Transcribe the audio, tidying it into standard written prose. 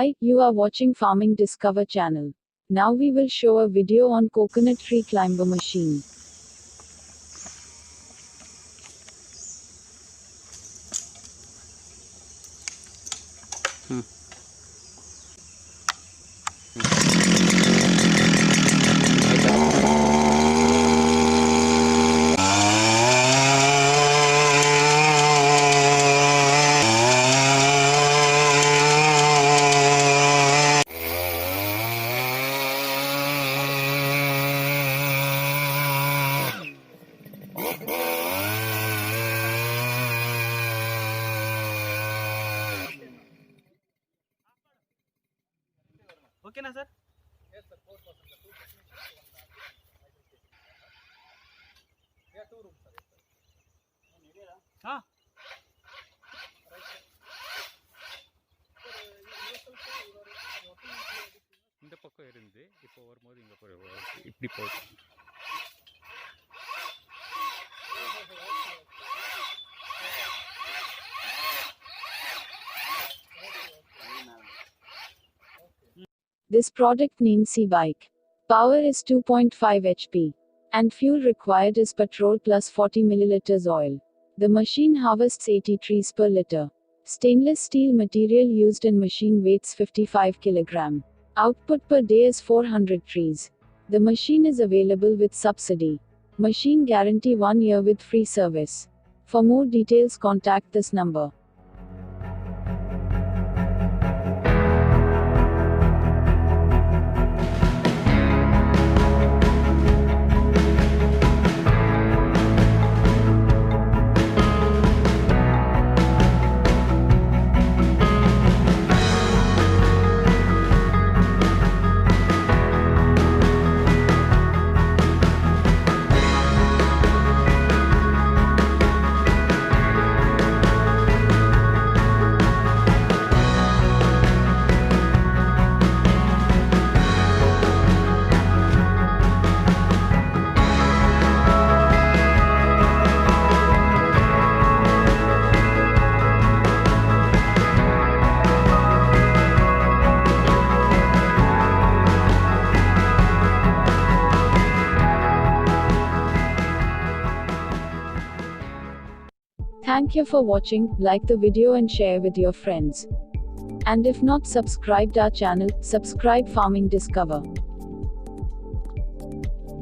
Hi, you are watching Farming Discover channel. Now we will show a video on coconut tree climber machine. Okay na sir? Yes sir, 4%. 2%. Yeah, 2 rooms sir. Yes, sir. Ha? இந்த பக்கம் இருந்து இப்போ வரும்போது இங்கே போய் இப்படி போகுது. This product named C-Bike. Power is 2.5 HP. And fuel required is petrol plus 40 milliliters oil. The machine harvests 80 trees per liter. Stainless steel material used in machine weighs 55 kg. Output per day is 400 trees. The machine is available with subsidy. Machine guarantee 1 year with free service. For more details contact this number. Thank you for watching. Like the video and share with your friends. And if not subscribed our channel, subscribe Farming Discover.